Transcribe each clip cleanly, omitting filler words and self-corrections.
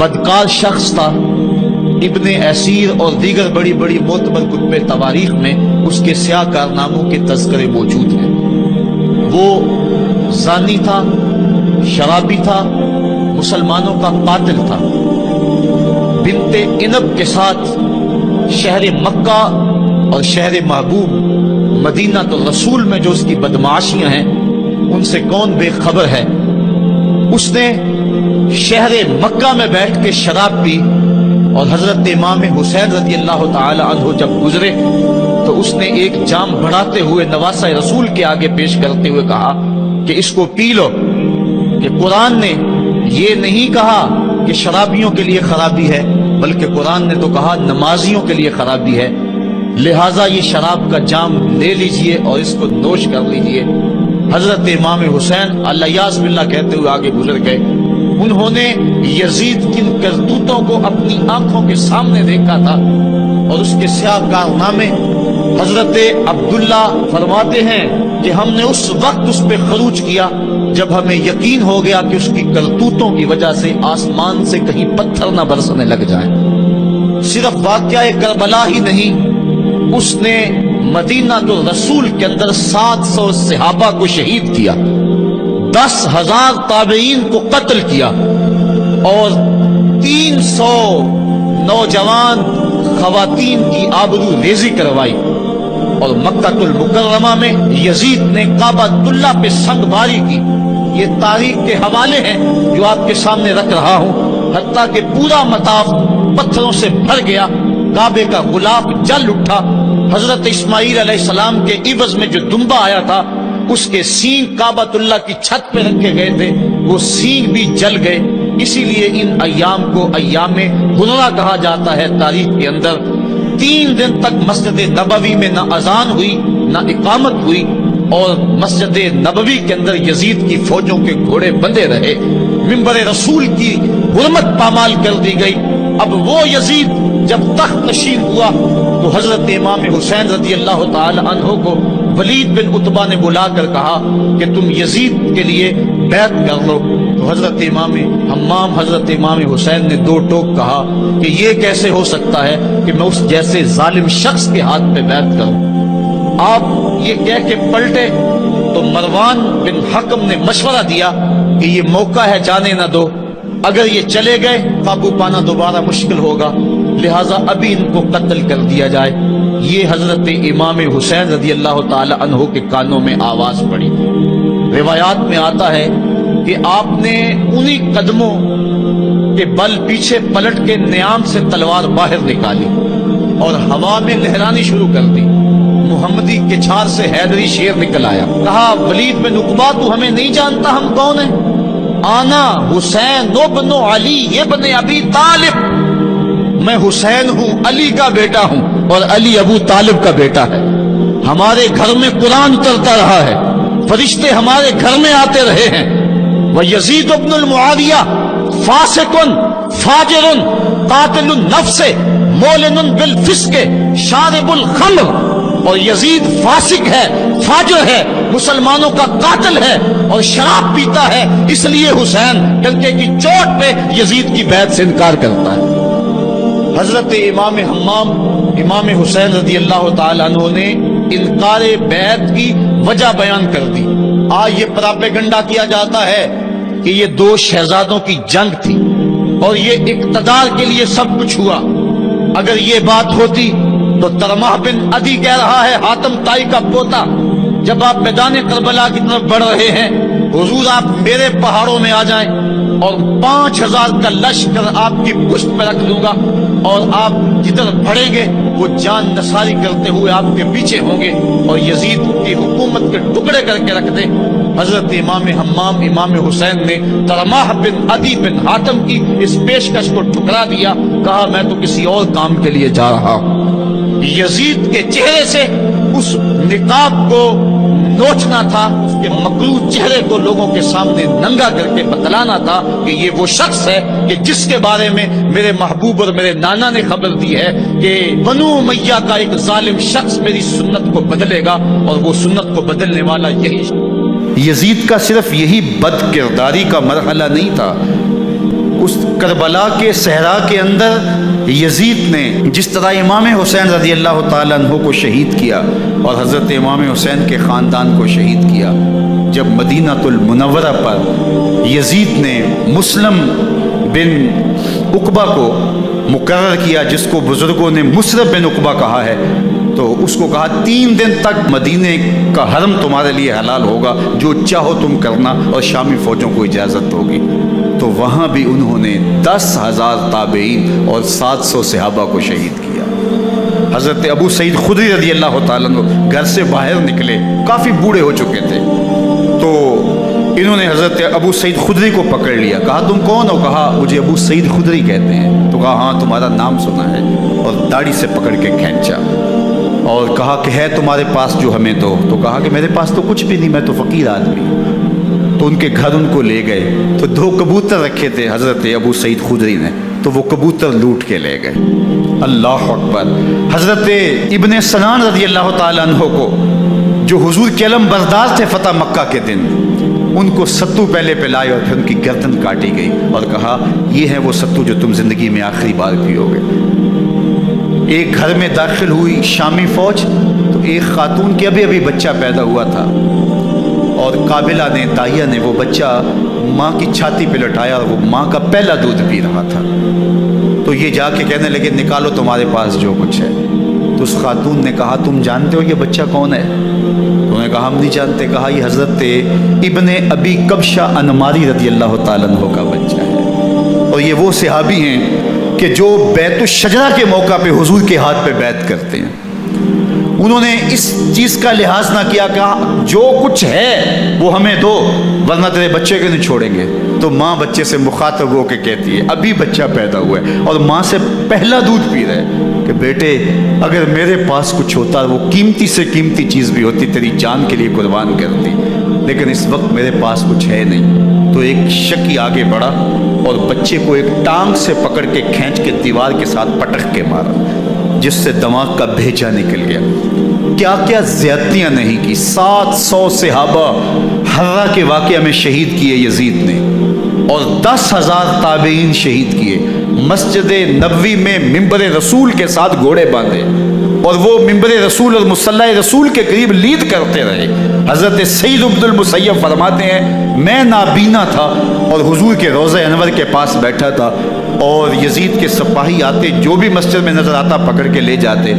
بدکار شخص تھا۔ ابن اسیر اور دیگر بڑی بڑی معتبر کتب تواریخ میں اس کے سیاہ کارناموں کے تذکرے موجود ہیں۔ وہ زانی تھا، شرابی تھا، مسلمانوں کا قاتل تھا۔ بنت عنب کے ساتھ شہر مکہ اور شہر محبوب مدینہ الرسول میں جو اس کی بدمعاشیاں ہیں ان سے کون بے خبر ہے۔ اس نے شہر مکہ میں بیٹھ کے شراب پی اور حضرت امام حسین رضی اللہ تعالی عنہ جب گزرے تو اس نے ایک جام بڑھاتے ہوئے نواسہ رسول کے آگے پیش کرتے ہوئے کہا کہ اس کو پی لو، کہ قرآن نے یہ نہیں کہا کہ شرابیوں کے لیے خرابی ہے، بلکہ قرآن نے تو کہا نمازیوں کے لیے خرابی ہے، لہٰذا یہ شراب کا جام لے لیجئے اور اس کو نوش کر لیجئے۔ حضرت امام حسین الیاس باللہ کہتے ہوئے آگے گزر گئے۔ انہوں نے یزید کن کرتوتوں کو اپنی آنکھوں کے سامنے دیکھا تھا اور اس کے سیاہ کارنامے۔ حضرت عبداللہ فرماتے ہیں کہ ہم نے اس وقت اس پہ خروج کیا جب ہمیں یقین ہو گیا کہ اس کی کرتوتوں کی وجہ سے آسمان سے کہیں پتھر نہ برسنے لگ جائیں۔ صرف واقعہ کربلا ہی نہیں، اس نے مدینہ الرسول کے اندر 700 صحابہ کو شہید کیا، 10,000 تابعین کو قتل کیا اور 300 نوجوان خواتین کی آبرو ریزی کروائی۔ اور مکہ المکرمہ میں یزید نے کعبۃ اللہ پہ سنگ باری کی۔ یہ تاریخ کے حوالے ہیں جو آپ کے سامنے رکھ رہا ہوں۔ حتیٰ کہ پورا مطاف پتھروں سے بھر گیا، کعبے کا غلاف جل اٹھا۔ حضرت اسماعیل علیہ السلام کے عوض میں جو دمبا آیا تھا اس کے سینگ کعبۃ اللہ کی چھت پہ رکھے گئے تھے، وہ سینگ بھی جل گئے۔ اسی لیے ان ایام کو ایام غرہ کہا جاتا ہے تاریخ کے اندر۔ 3 دن تک مسجد نبوی میں نہ اذان ہوئی نہ اقامت ہوئی اور مسجد نبوی کے اندر یزید کی فوجوں کے گھوڑے بندے رہے۔ منبر رسول کی حرمت پامال کر دی گئی۔ اب وہ یزید جب تخت نشین ہوا تو حضرت امام حسین رضی اللہ تعالی عنہ کو ولید بن عتبہ نے بلا کر کہا کہ تم یزید کے لیے بیعت کر لو۔ تو حضرت امام حمام حضرت امام حسین نے 2 ٹوک کہا کہ یہ کیسے ہو سکتا ہے کہ میں اس جیسے ظالم شخص کے ہاتھ پہ بیعت کروں۔ آپ یہ کہہ کے پلٹے تو مروان بن حکم نے مشورہ دیا کہ یہ موقع ہے جانے نہ دو، اگر یہ چلے گئے قابو پانا دوبارہ مشکل ہوگا، لہٰذا ابھی ان کو قتل کر دیا جائے۔ یہ حضرت امام حسین رضی اللہ تعالی عنہ کے کانوں میں آواز پڑی۔ روایات میں آتا ہے کہ آپ نے انہی قدموں کے بل پیچھے پلٹ کے نیام سے تلوار باہر نکالی اور ہوا میں لہرانی شروع کر دی۔ محمدی کے چھار سے حیدری شیر نکل آیا۔ کہا ولید بن عقبہ تو ہمیں نہیں جانتا ہم کون ہیں؟ آنا حسین ابن علی ابن ابی طالب، میں حسین ہوں، علی کا بیٹا ہوں اور علی ابو طالب کا بیٹا ہے۔ ہمارے گھر میں قرآن اترتا رہا ہے، فرشتے ہمارے گھر میں آتے رہے ہیں۔ وَيَزِيدُ ابن المعاویہ فاسق فاجر قاتل النفس مولن بالفسق شارب الخمر، اور یزید فاسق ہے، فاجر ہے، مسلمانوں کا قاتل ہے اور شراب پیتا ہے، اس لیے حسین ڈنکے کی چوٹ پہ یزید کی بیعت سے انکار کرتا ہے۔ حضرت امام حمام امام حسین رضی اللہ تعالی عنہ نے انکار بیعت کی وجہ بیان کر دی۔ آج یہ پراپیگنڈا کیا جاتا ہے کہ یہ 2 شہزادوں کی جنگ تھی اور یہ اقتدار کے لیے سب کچھ ہوا۔ اگر یہ بات ہوتی تو ترمح بن عدی کہہ رہا ہے، حاتم طائی کا پوتا، جب آپ میدان کربلا کی طرف بڑھ رہے ہیں حضور آپ میرے پہاڑوں میں آ جائیں اور 5000 کا لشکر آپ کی پشت پہ رکھ دوں گا اور آپ جدھر بڑھیں گے وہ جان نثاری کرتے ہوئے آپ کے پیچھے ہوں گے اور یزید کی حکومت کے ٹکڑے کر کے رکھ دیں۔ حضرت امام حمام امام حسین نے ترمح بن عدی بن حاتم کی اس پیشکش کو ٹھکرا دیا، کہا میں تو کسی اور کام کے لیے جا رہا ہوں۔ یزید کے چہرے سے اس نقاب کو نوچنا تھا، اس کے مکروہ چہرے کو لوگوں کے سامنے ننگا کر کے بتلانا تھا کہ یہ وہ شخص ہے کہ جس کے بارے میں میرے محبوب اور میرے نانا نے خبر دی ہے کہ بنو امیہ کا ایک ظالم شخص میری سنت کو بدلے گا اور وہ سنت کو بدلنے والا یہی۔ یزید کا صرف یہی بد کرداری کا مرحلہ نہیں تھا، اس کربلا کے صحرا کے اندر یزید نے جس طرح امام حسین رضی اللہ تعالیٰ عنہ کو شہید کیا اور حضرت امام حسین کے خاندان کو شہید کیا، جب مدینہ المنورہ پر یزید نے مسلم بن عقبہ کو مقرر کیا، جس کو بزرگوں نے مصرف بن عقبہ کہا ہے، تو اس کو کہا 3 دن تک مدینے کا حرم تمہارے لیے حلال ہوگا، جو چاہو تم کرنا، اور شامی فوجوں کو اجازت ہوگی۔ تو وہاں بھی انہوں نے 10,000 تابعین اور 700 صحابہ کو شہید کیا۔ حضرت ابو سعید خدری رضی اللہ تعالیٰ عنہ گھر سے باہر نکلے، کافی بوڑھے ہو چکے تھے، تو انہوں نے حضرت ابو سعید خدری کو پکڑ لیا، کہا تم کون ہو؟ کہا مجھے ابو سعید خدری کہتے ہیں۔ تو کہا ہاں تمہارا نام سنا ہے، اور داڑھی سے پکڑ کے کھینچا اور کہا کہ ہے تمہارے پاس جو ہمیں دو؟ تو کہا کہ میرے پاس تو کچھ بھی نہیں، میں تو فقیر آدمی ہوں۔ تو ان کے گھر ان کو لے گئے، تو 2 کبوتر رکھے تھے حضرت ابو سعید خدری نے، تو وہ کبوتر لوٹ کے لے گئے۔ اللہ اکبر۔ حضرت ابن سنان رضی اللہ تعالیٰ عنہ کو، جو حضور کے علم بردار تھے فتح مکہ کے دن، ان کو ستو پہلے پلائے اور پھر ان کی گردن کاٹی گئی اور کہا یہ ہے وہ ستو جو تم زندگی میں آخری بار پیو گے۔ ایک گھر میں داخل ہوئی شامی فوج، تو ایک خاتون کے ابھی ابھی بچہ پیدا ہوا تھا، اور قابلہ نے، دائیہ نے وہ بچہ ماں کی چھاتی پہ لٹایا، اور وہ ماں کا پہلا دودھ پی رہا تھا۔ تو یہ جا کے کہنے لگے نکالو تمہارے پاس جو کچھ ہے۔ تو اس خاتون نے کہا تم جانتے ہو یہ بچہ کون ہے؟ انہوں نے کہا ہم نہیں جانتے۔ کہا یہ حضرت ابن ابی کبشہ انماری رضی اللہ تعالیٰ عنہ کا بچہ ہے، اور یہ وہ صحابی ہیں کہ جو بیت الشجرہ کے موقع پہ حضور کے ہاتھ پہ بیعت کرتے ہیں۔ انہوں نے اس چیز کا لحاظ نہ کیا، کہا جو کچھ ہے وہ ہمیں دو، ورنہ تیرے بچے کو نہیں چھوڑیں گے۔ تو ماں بچے سے مخاطب ہو کے کہتی ہے، ابھی بچہ پیدا ہوا ہے اور ماں سے پہلا دودھ پی رہے، کہ بیٹے اگر میرے پاس کچھ ہوتا، وہ قیمتی سے قیمتی چیز بھی ہوتی، تیری جان کے لیے قربان کرتی، لیکن اس وقت میرے پاس کچھ ہے نہیں۔ تو ایک شکی آگے بڑھا اور بچے کو ایک ٹانگ سے پکڑ کے کھینچ کے دیوار کے ساتھ پٹک کے مارا، جس سے دماغ کا بھیجا نکل گیا۔ کیا کیا زیادتیاں نہیں کی۔ 700 صحابہ حرہ کے واقعہ میں شہید کیے یزید نے، اور 10,000 تابعین شہید کیے۔ مسجد نبوی میں ممبر رسول کے ساتھ گھوڑے باندھے، اور وہ ممبر رسول اور مصلی رسول کے قریب لید کرتے رہے۔ حضرت سعید بن المسیب فرماتے ہیں میں نابینا تھا اور حضور کے روضہ انور کے پاس بیٹھا تھا، اور یزید کے سپاہی آتے، جو بھی مسجد میں نظر آتا پکڑ کے لے جاتے،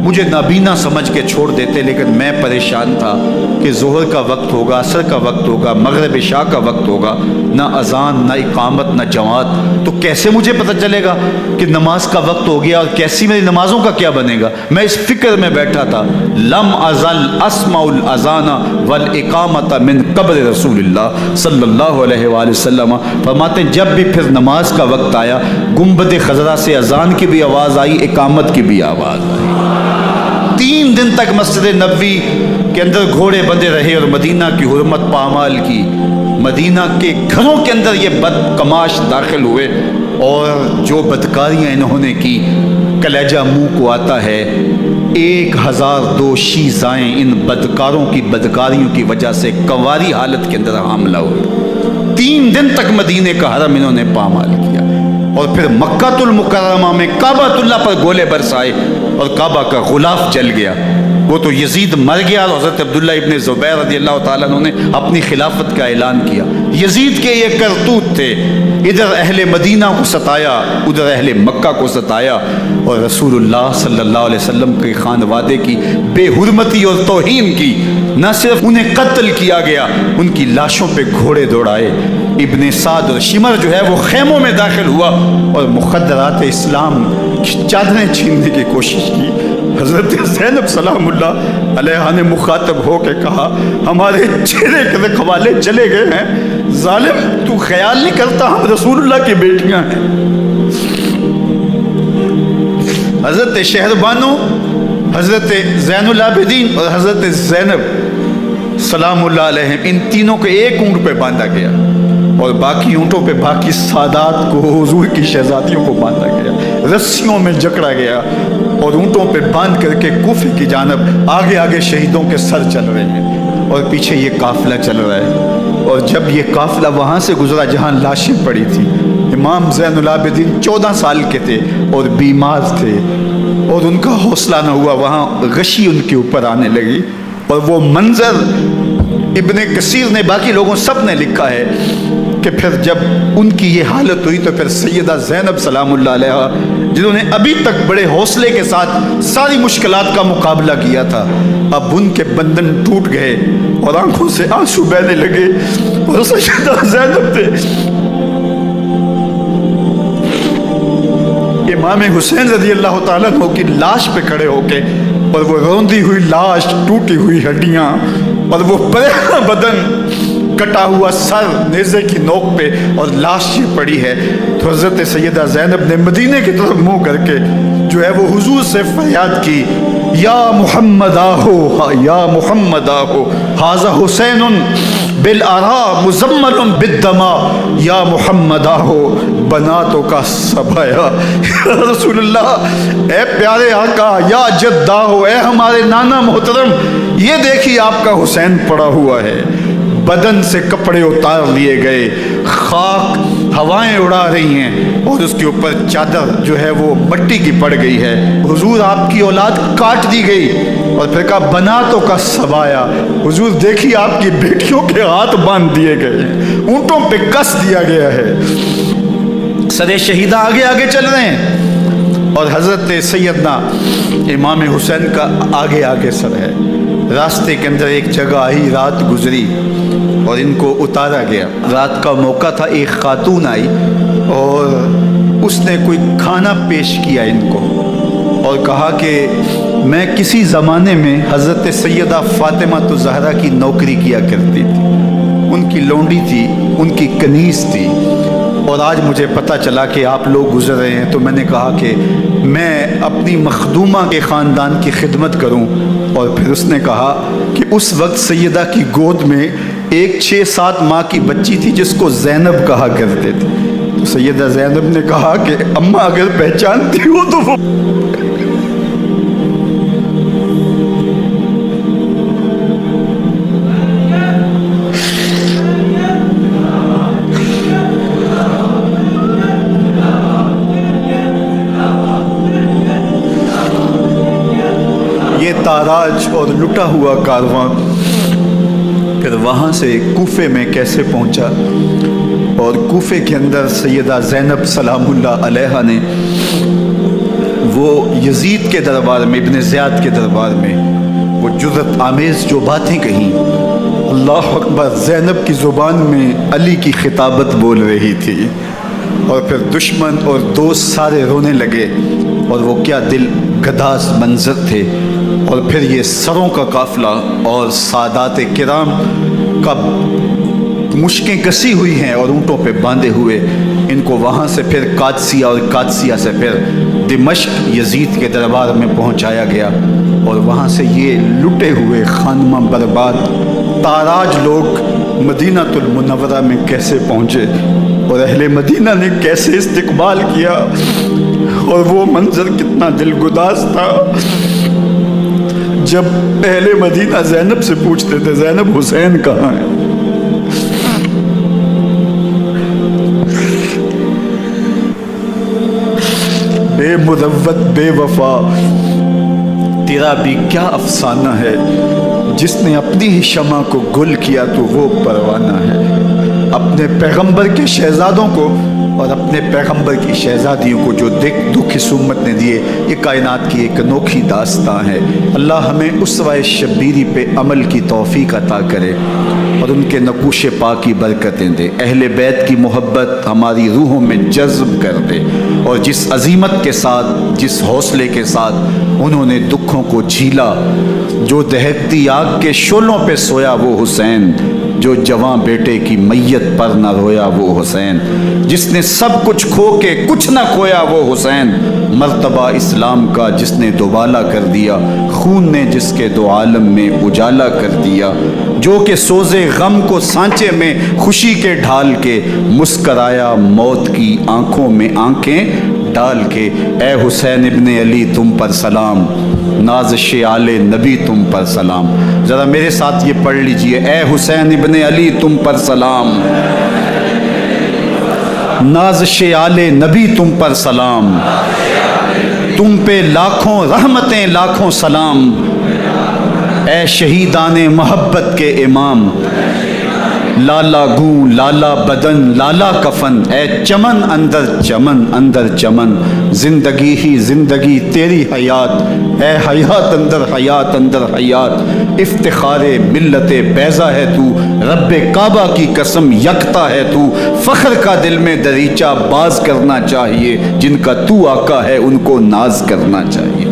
مجھے نابینا سمجھ کے چھوڑ دیتے، لیکن میں پریشان تھا کہ ظہر کا وقت ہوگا، عصر کا وقت ہوگا، مغرب عشاء کا وقت ہوگا، نہ اذان نہ اقامت نہ جماعت، تو کیسے مجھے پتہ چلے گا کہ نماز کا وقت ہو گیا، اور کیسی میری نمازوں کا کیا بنے گا؟ میں اس فکر میں بیٹھا تھا۔ لم ازل اسمع الاذان والاقامت من قبل رسول اللہ صلی اللہ علیہ وآلہ وسلم۔ فرماتے ہیں جب بھی پھر نماز کا وقت آیا، گنبد خضرا سے اذان کی بھی آواز آئی، اقامت کی بھی آواز آئی۔ 3 دن تک مسجد نبوی کے اندر گھوڑے بندھے رہے اور مدینہ کی حرمت پامال کی۔ مدینہ کے گھروں کے اندر یہ بدکماش داخل ہوئے، اور جو بدکاریاں انہوں نے کی کلیجہ منہ کو آتا ہے۔ 1002 شیزائیں ان بدکاروں کی بدکاریوں کی وجہ سے کنواری حالت کے اندر حاملہ ہوئی۔ 3 دن تک مدینے کا حرم انہوں نے پامال کیا، اور پھر مکہ المکرمہ میں کعبہ اللہ پر گولے برسائے اور کعبہ کا غلاف جل گیا۔ وہ تو یزید مر گیا، اور حضرت عبداللہ ابن زبیر رضی اللہ تعالیٰ عنہ نے اپنی خلافت کا اعلان کیا۔ یزید کے یہ کرتوت تھے، ادھر اہل مدینہ کو ستایا، ادھر اہل مکہ کو ستایا، اور رسول اللہ صلی اللہ علیہ وسلم کے خانوادے کی بے حرمتی اور توہین کی۔ نہ صرف انہیں قتل کیا گیا، ان کی لاشوں پہ گھوڑے دوڑائے۔ ابن سعد اور شمر جو ہے وہ خیموں میں داخل ہوا اور مخدرات اسلام چادریں چھیننے کی کوشش کی۔ حضرت زینب سلام اللہ علیہ نے مخاطب ہو کے کہا ہمارے چہرے کے رکھوالے چلے گئے ہیں، ظالم تو خیال نہیں کرتا ہم رسول اللہ کی بیٹیاں ہیں۔ حضرت شہربانو، حضرت زین العابدین اور حضرت زینب سلام اللہ علیہ، ان تینوں کو ایک اونٹ پہ باندھا گیا، اور باقی اونٹوں پہ باقی سادات کو، حضور کی شہزادیوں کو باندھا گیا، رسیوں میں جکڑا گیا، اور اونٹوں پہ باندھ کر کے کوفے کی جانب آگے آگے شہیدوں کے سر چل رہے ہیں، اور پیچھے یہ قافلہ چل رہا ہے۔ اور جب یہ قافلہ وہاں سے گزرا جہاں لاشیں پڑی تھی، امام زین العابدین 14 سال کے تھے اور بیمار تھے اور ان کا حوصلہ نہ ہوا، وہاں غشی ان کے اوپر آنے لگی، اور وہ منظر ابن کثیر نے، باقی لوگوں سب نے لکھا ہے کہ پھر جب ان کی یہ حالت ہوئی تو پھر سیدہ زینب سلام اللہ علیہا، جنہوں نے ابھی تک بڑے حوصلے کے ساتھ ساری مشکلات کا مقابلہ کیا تھا، اب ان کے بندن ٹوٹ گئے اور آنکھوں سے آنسو بہنے لگے، اور سیدہ زینب تھے امام حسین رضی اللہ تعالیٰ عنہ کی لاش پہ کھڑے ہو کے، اور وہ روندی ہوئی لاش، ٹوٹی ہوئی ہڈیاں، اور وہ پریشان بدن، کٹا ہوا سر نیزے کی نوک پہ، اور لاش یہ پڑی ہے، تو حضرت سیدہ زینب نے مدینے کی طرف منہ کر کے جو ہے وہ حضور سے فریاد کی، یا محمد آہو، یا محمد آہو، ھذا حسین بالآراء مزمل بالدماء، یا محمد آہو بناتوں کا سبایا، یا رسول اللہ، اے پیارے آقا، یا جدہ ہو، اے ہمارے نانا محترم، یہ دیکھیے آپ کا حسین پڑا ہوا ہے۔ بدن سے کپڑے اتار لیے گئے، خاک ہوائیں اڑا رہی ہیں، اور اس کے اوپر چادر جو ہے وہ مٹی کی پڑ گئی ہے، حضور آپ کی اولاد کاٹ دی گئی، اور پھر کہا بناتوں کا سبایا، حضور دیکھیے آپ کی بیٹیوں کے ہاتھ باندھ دیے گئے ہیں، اونٹوں پہ کس دیا گیا ہے، سر شہیدہ آگے آگے چل رہے ہیں، اور حضرت سیدنا امام حسین کا آگے آگے سر ہے۔ راستے کے اندر ایک جگہ آئی، رات گزری اور ان کو اتارا گیا، رات کا موقع تھا، ایک خاتون آئی اور اس نے کوئی کھانا پیش کیا ان کو، اور کہا کہ میں کسی زمانے میں حضرت سیدہ فاطمہ الزہرا کی نوکری کیا کرتی تھی، ان کی لونڈی تھی، ان کی کنیز تھی، اور آج مجھے پتہ چلا کہ آپ لوگ گزر رہے ہیں، تو میں نے کہا کہ میں اپنی مخدومہ کے خاندان کی خدمت کروں، اور پھر اس نے کہا کہ اس وقت سیدہ کی گود میں ایک 6-7 ماہ کی بچی تھی جس کو زینب کہا کرتے تھے، تو سیدہ زینب نے کہا کہ اماں اگر پہچانتی ہو تو وہ تاراج اور لٹا ہوا کارواں پھر وہاں سے کوفے میں کیسے پہنچا، اور کوفے کے اندر سیدہ زینب سلام اللہ علیہا نے وہ یزید کے دربار میں، ابن زیاد کے دربار میں وہ جرأت آمیز جو باتیں کہیں، اللہ اکبر، زینب کی زبان میں علی کی خطابت بول رہی تھی، اور پھر دشمن اور دوست سارے رونے لگے، اور وہ کیا دل گداز منظر تھے، اور پھر یہ سروں کا قافلہ اور سادات کرام کا مشکیں کسی ہوئی ہیں اور اونٹوں پہ باندھے ہوئے، ان کو وہاں سے پھر قادسیہ اور قادسیہ سے پھر دمشق یزید کے دربار میں پہنچایا گیا، اور وہاں سے یہ لٹے ہوئے خانمہ برباد تاراج لوگ مدینہ المنورہ میں کیسے پہنچے، اور اہل مدینہ نے کیسے استقبال کیا، اور وہ منظر کتنا دل گداز تھا جب اہل مدینہ زینب سے پوچھتے تھے زینب حسین کہاں ہے، بے مروت بے وفا تیرا بھی کیا افسانہ ہے، جس نے اپنی ہی شمع کو گل کیا تو وہ پروانہ ہے، اپنے پیغمبر کے شہزادوں کو اور اپنے پیغمبر کی شہزادیوں کو جو دکھ اس امت نے دیے، یہ کائنات کی ایک انوکھی داستان ہے۔ اللہ ہمیں اسوہ شبیری پہ عمل کی توفیق عطا کرے اور ان کے نقوش پاک کی برکتیں دے، اہل بیت کی محبت ہماری روحوں میں جذب کر دے، اور جس عظیمت کے ساتھ، جس حوصلے کے ساتھ انہوں نے دکھوں کو جھیلا، جو دہکتی آگ کے شعلوں پہ سویا وہ حسین، جو جواں بیٹے کی میت پر نہ رویا وہ حسین، جس نے سب کچھ کھو کے کچھ نہ کھویا وہ حسین، مرتبہ اسلام کا جس نے دوبالا کر دیا، خون نے جس کے دو عالم میں اجالا کر دیا، جو کہ سوزے غم کو سانچے میں خوشی کے ڈھال کے مسکرایا موت کی آنکھوں میں آنکھیں ڈال کے، اے حسین ابن علی تم پر سلام، نازش آل نبی تم پر سلام۔ ذرا میرے ساتھ یہ پڑھ لیجئے، اے حسین ابن علی تم پر سلام، نازش آلے نبی تم پر سلام، تم پہ لاکھوں رحمتیں لاکھوں سلام، اے شہیدان محبت کے امام، لالا گوں لالا بدن لالا کفن، اے چمن اندر چمن، زندگی ہی زندگی تیری حیات، اے حیات اندر حیات، افتخار ملت بیضا ہے تو، رب کعبہ کی قسم یکتا ہے تو، فخر کا دل میں دریچہ باز کرنا چاہیے، جن کا تو آقا ہے ان کو ناز کرنا چاہیے۔